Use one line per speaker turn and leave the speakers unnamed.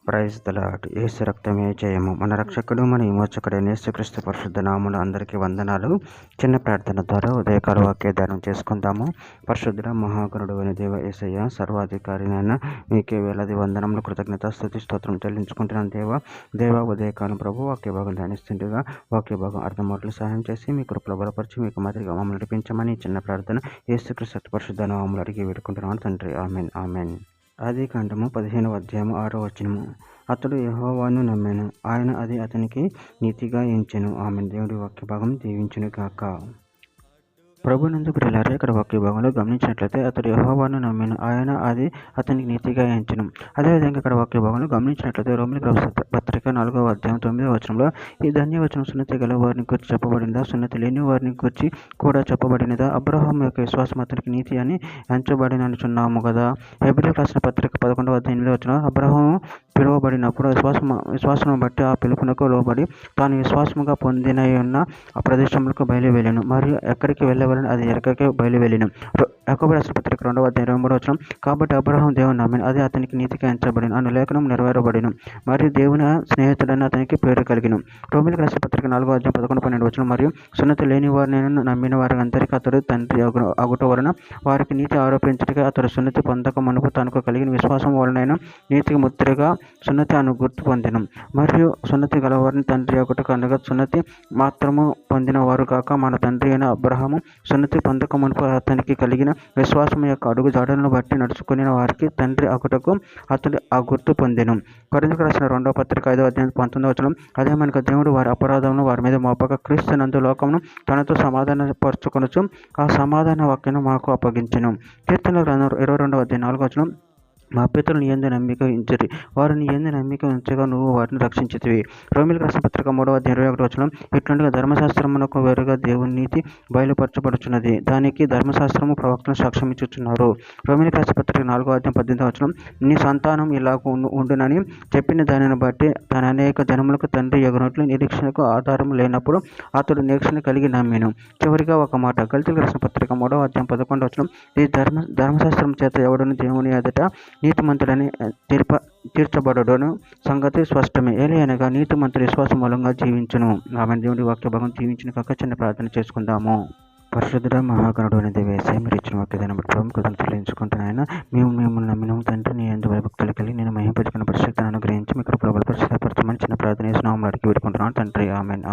Praise the lord. యేసు రక్తమే జయము. మన రక్షకుడు మన విమోచకుడైన యేసుక్రీస్తు పరిశుద్ధ నామములో అందరికీ వందనాలు. చిన్న ప్రార్థన ద్వారా ఉదయకాల వాక్య ధ్యానం చేసుకుందాము. పరిశుద్ధుడ మహాగణుడు అయిన దేవ యేసయ్య, సర్వాధికారినైనా మీకే వేలాది వందనములు, కృతజ్ఞత, స్తుతి, స్తోత్రం చెల్లించుకుంటున్నాను. దేవ ఉదయకాలం ప్రభు వాక్య భాగం ధ్యానిస్తుండగా వాక్య భాగం అర్థమాటలు సహాయం చేసి మీ కృపలో బలపరిచి మీకు మాదిరిగా మమ్మల్ని నడిపించమని చిన్న ప్రార్థన యేసుక్రీస్తు పరిశుద్ధ నామములో అడిగి వేడుకుంటున్నాను తండ్రి. Amen amen. ఆదికాండము 15వ అధ్యాయము 6వ వచనము. అతడు యెహోవాను నమ్మెను, ఆయన అది అతనికి నీతిగా ఎంచెను. ఆమెన్. దేవుడి వాక్య భాగం దీవించును గాక. ప్రభునందు ప్రియులారా, ఇక్కడ వాక్య భాగంలో గమనించినట్లయితే అతడు యెహోవాను నమ్మెను, ఆయన అది అతనికి నీతిగా ఎంచెను. అదేవిధంగా ఇక్కడ వాక్య భాగంలో గమనించినట్లయితే రోమీయులకు రాసిన పత్రిక 4వ అధ్యాయం 9వ వచనంలో ఈ ధన్యవచనం సున్నతి గల వారిని గురించి చెప్పబడిందా, సున్నతి లేని వారిని గురించి కూడా చెప్పబడినదా? అబ్రహాము యొక్క విశ్వాసం అతనికి నీతి అని ఎంచబడిననుచున్నాము కదా. హెబ్రీయులకు రాసిన పత్రిక 11వ అధ్యాయం 8వ వచనం అబ్రహాము పిలువబడినప్పుడు విశ్వాసము బట్టి ఆ పిలుపునకు లోబడి తాను విశ్వాసముగా పొందినయున్న ఆ ప్రదేశములకు బయలువెళ్ళెను, మరియు ఎక్కడికి వెళ్ళవలని అది ఎరకకే బయలువెళ్ళెను. యాకోబు రాసిన పత్రిక 2వ అధ్యాయం 23వ వచనం కాబట్టి అబ్రహాము దేవుని నమ్మెను, అది అతనికి నీతిగా ఎంచబడిన అను లేఖనం నెరవేరబడిను, మరియు దేవుని స్నేహితుడని అతనికి పేరు కలిగిన. రోమీయులకు రాసిన పత్రిక 4వ అధ్యాయం 11-12 వచనం మరియు సున్నతి లేని వారిని నమ్మిన వారందరికీ అతడు తండ్రి అగుట వలన వారికి నీతి ఆరోపించడానికి అతడు సున్నతి పొందక మునుపు తనకు కలిగిన విశ్వాసం వలనైన నీతికి ముద్రగా సున్నతి అను గుర్తు పొందెను. మరియు సున్నతి గలవారిని తండ్రి అగుట కనుక సున్నతి మాత్రము పొందిన వారు కాక మన తండ్రి అయిన అబ్రహాము సున్నతి పొందక మునుపు అతనికి కలిగిన విశ్వాసం యొక్క అడుగు జాడలను బట్టి నడుచుకుని వారికి తండ్రి అగుటకు అతడు ఆ గుర్తు పొందెను. కొరింథీయులకు రాసిన 2వ పత్రిక 5వ అధ్యాయం 19వ వచనం అదే మనకు దేవుడు వారి అపరాధములను వారి మీద మోపక క్రీస్తునందు లోకమును తనతో సమాధానపరచుకొనుచు ఆ సమాధాన వాక్యను మాకు అప్పగించెను. కీర్తనల గ్రంథం 22వ అధ్యాయం 4వ వచనం మా పితరులు నీ యందు నమ్మిక ఉంచిరి, వారు నీ యందు నమ్మిక ఉంచగా నువ్వు వారిని రక్షించితివి. రోమీయులకు రాసిన పత్రిక 3వ అధ్యాయం 21వ వచనం ఇట్లుండగా ధర్మశాస్త్రమునకు వేరుగా దేవుని నీతి బయలుపరచబడుచున్నది, దానికి ధర్మశాస్త్రము ప్రవక్తలు సాక్ష్యం ఇచ్చుచున్నారు. రోమీయులకు రాసిన పత్రిక 4వ అధ్యాయం 18వ వచనం నీ సంతానం ఇలాగ ఉండునని చెప్పిన దానిని బట్టి తన అనేక జనములకు తండ్రి యగునట్లు నిరీక్షణకు ఆధారం లేనప్పుడు అతడు నిరీక్షణ కలిగి నమ్మెను. చివరిగా ఒక మాట గలతీయులకు రాసిన పత్రిక 3వ అధ్యాయం 11వ వచనం ఈ ధర్మశాస్త్రం చేత ఎవడును దేవుని ఎదుట నీతిమంతుడని తీర్చబడను సంగతి స్పష్టమే. ఏలయనగా నీతిమంతుడు విశ్వాసం మూలంగా జీవించును. ఆమె. దేవుడి వాక్య భాగం జీవించిన కాక చిన్న ప్రార్థన చేసుకుందాము. పరిశుద్ధుడ మహాగణుడు అనే దేవ యేసయ్య, మీరు ఇచ్చిన వాక్యాన్ని బట్టి ప్రభు కృతజ్ఞతలు చెల్లించుకుంటున్నాయన. మేము మిమ్మల్ని నమ్మినాము తండ్రి, నీ యందు భయభక్తులు కలిగి నేను మహింపరచుకున్న పరిశుద్ధతను అనుగ్రహించి మీ కృపలో బలపరచమని చిన్న ప్రార్థన చేసి నామములో అడిగి వేడుకుంటున్నాను తండ్రి. ఆమెన్.